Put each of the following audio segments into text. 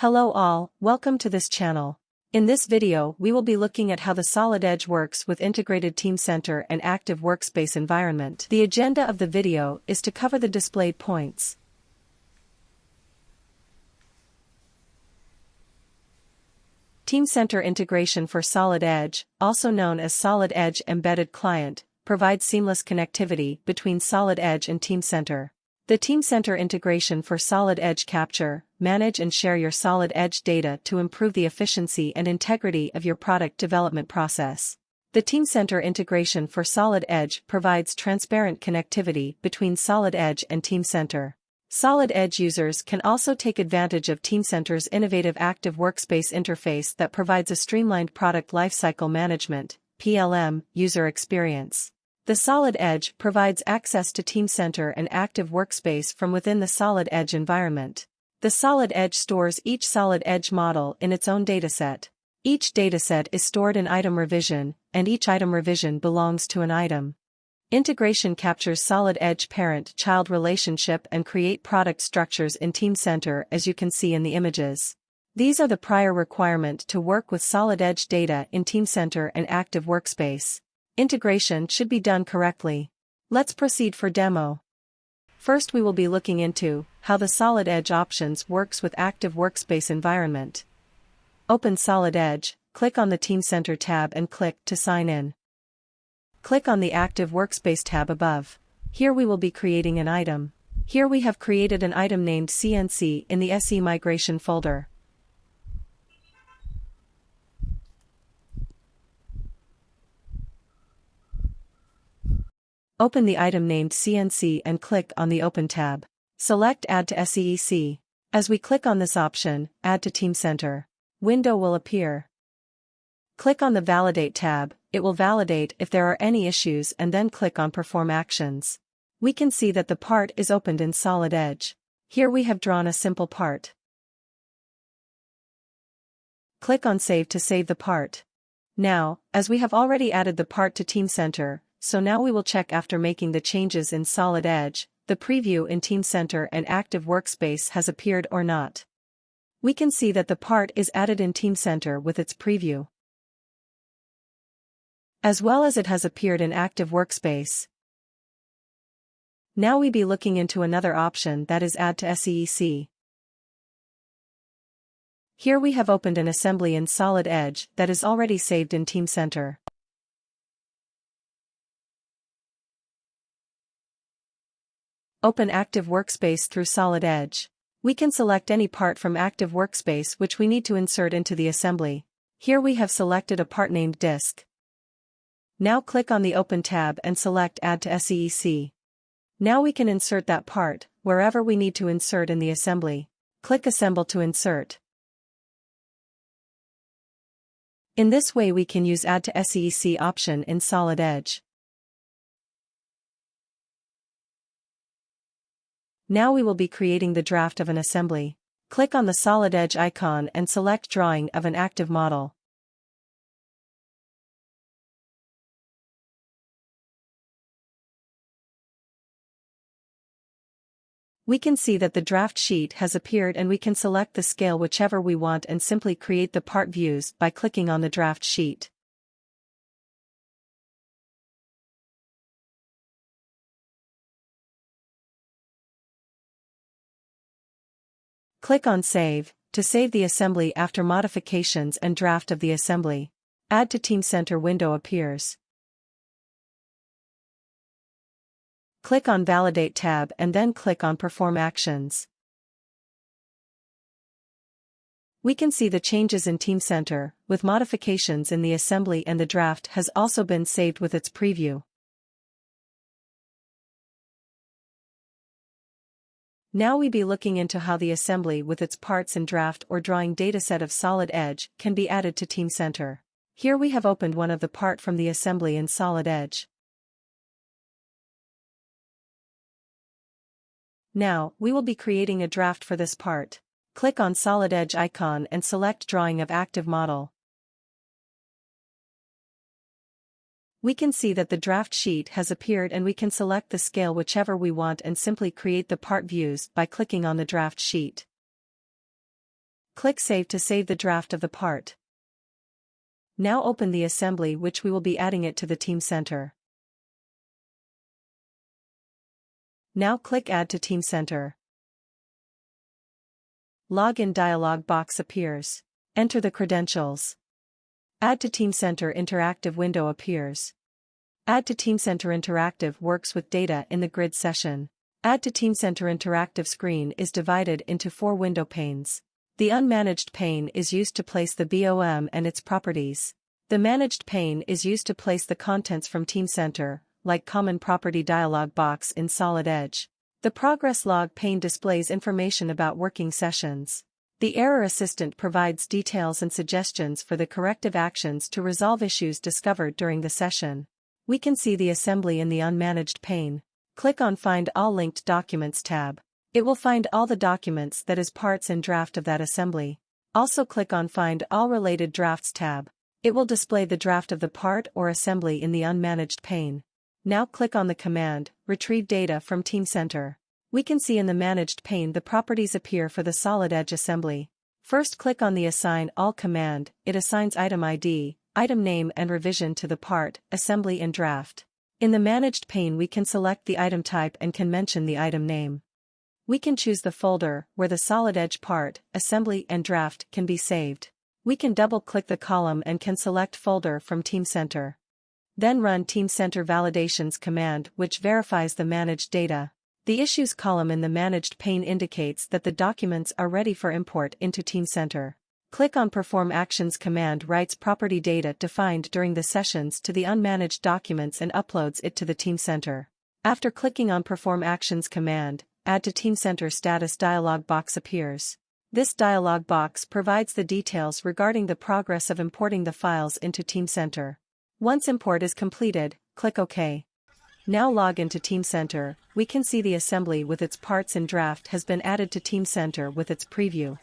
Hello all, welcome to this channel. In this video we will be looking at how the Solid Edge works with integrated Teamcenter and active workspace environment. The agenda of the video is to cover the displayed points. Teamcenter integration for Solid Edge, also known as Solid Edge Embedded Client, provides seamless connectivity between Solid Edge and Teamcenter. The Teamcenter integration for Solid Edge capture, manage and share your Solid Edge data to improve the efficiency and integrity of your product development process. The Teamcenter integration for Solid Edge provides transparent connectivity between Solid Edge and Teamcenter. Solid Edge users can also take advantage of Teamcenter's innovative active workspace interface that provides a streamlined product lifecycle management (PLM) user experience. The Solid Edge provides access to Teamcenter and active workspace from within the Solid Edge environment. The Solid Edge stores each Solid Edge model in its own dataset. Each dataset is stored in item revision, and each item revision belongs to an item. Integration captures Solid Edge parent-child relationship and create product structures in Teamcenter, as you can see in the images. These are the prior requirement to work with Solid Edge data in Teamcenter and active workspace. Integration should be done correctly. Let's proceed for demo. First we will be looking into how the Solid Edge options works with active workspace environment. Open Solid Edge, click on the Teamcenter tab and click to sign in. Click on the Active Workspace tab above. Here we will be creating an item. Here we have created an item named CNC in the SE Migration folder. Open the item named CNC and click on the Open tab. Select Add to SEEC. As we click on this option, Add to Teamcenter window will appear. Click on the Validate tab, it will validate if there are any issues and then click on Perform Actions. We can see that the part is opened in Solid Edge. Here we have drawn a simple part. Click on Save to save the part. Now, as we have already added the part to Teamcenter, so now we will check after making the changes in Solid Edge, the preview in Teamcenter and active workspace has appeared or not. We can see that the part is added in Teamcenter with its preview, as well as it has appeared in active workspace. Now we be looking into another option, that is Add to SEEC. Here we have opened an assembly in Solid Edge that is already saved in Teamcenter. Open Active Workspace through Solid Edge. We can select any part from Active Workspace which we need to insert into the assembly. Here we have selected a part named Disk. Now click on the Open tab and select Add to SEEC. Now we can insert that part, wherever we need to insert in the assembly. Click Assemble to insert. In this way we can use Add to SEEC option in Solid Edge. Now we will be creating the draft of an assembly. Click on the Solid Edge icon and select Drawing of an active model. We can see that the draft sheet has appeared and we can select the scale whichever we want and simply create the part views by clicking on the draft sheet. Click on Save, to save the assembly after modifications and draft of the assembly. Add to Teamcenter window appears. Click on Validate tab and then click on Perform Actions. We can see the changes in Teamcenter, with modifications in the assembly, and the draft has also been saved with its preview. Now we be looking into how the assembly with its parts and draft or drawing dataset of Solid Edge can be added to Teamcenter. Here we have opened one of the part from the assembly in Solid Edge. Now, we will be creating a draft for this part. Click on Solid Edge icon and select Drawing of Active Model. We can see that the draft sheet has appeared and we can select the scale whichever we want and simply create the part views by clicking on the draft sheet. Click Save to save the draft of the part. Now open the assembly which we will be adding it to the Teamcenter. Now click Add to Teamcenter. Login dialog box appears. Enter the credentials. Add to Teamcenter interactive window appears. Add to Teamcenter interactive works with data in the grid session. Add to Teamcenter interactive screen is divided into 4 window panes. The unmanaged pane is used to place the BOM and its properties. The managed pane is used to place the contents from Teamcenter, like common property dialog box in Solid Edge. The progress log pane displays information about working sessions. The error assistant provides details and suggestions for the corrective actions to resolve issues discovered during the session. We can see the assembly in the unmanaged pane. Click on Find All Linked Documents tab. It will find all the documents that is parts and draft of that assembly. Also click on Find All Related Drafts tab. It will display the draft of the part or assembly in the unmanaged pane. Now click on the command, Retrieve Data from Teamcenter. We can see in the managed pane the properties appear for the Solid Edge assembly. First click on the Assign All command. It assigns item ID, item name and revision to the part, assembly and draft. In the managed pane we can select the item type and can mention the item name. We can choose the folder where the Solid Edge part, assembly and draft can be saved. We can double-click the column and can select folder from Teamcenter. Then run Teamcenter Validations command which verifies the managed data. The Issues column in the managed pane indicates that the documents are ready for import into Teamcenter. Click on Perform Actions command writes property data defined during the sessions to the unmanaged documents and uploads it to the Teamcenter. After clicking on Perform Actions command, Add to Teamcenter status dialog box appears. This dialog box provides the details regarding the progress of importing the files into Teamcenter. Once import is completed, click OK. Now log into Teamcenter. We can see the assembly with its parts and draft has been added to Teamcenter with its preview.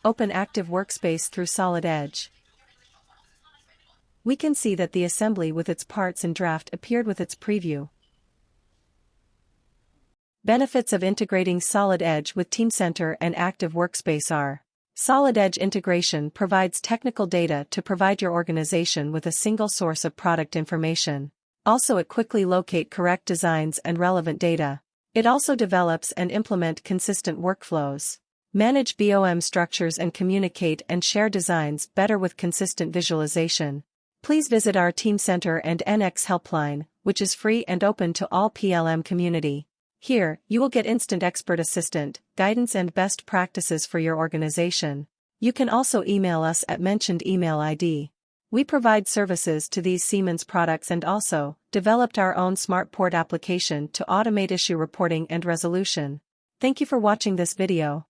Open Active Workspace through Solid Edge. We can see that the assembly with its parts and draft appeared with its preview. Benefits of integrating Solid Edge with Teamcenter and Active Workspace are: Solid Edge integration provides technical data to provide your organization with a single source of product information. Also, it quickly locate correct designs and relevant data. It also develops and implement consistent workflows. Manage BOM structures and communicate and share designs better with consistent visualization. Please visit our Teamcenter and NX helpline, which is free and open to all PLM community. Here, you will get instant expert assistant, guidance and best practices for your organization. You can also email us at mentioned email ID. We provide services to these Siemens products and also developed our own SmartPort application to automate issue reporting and resolution. Thank you for watching this video.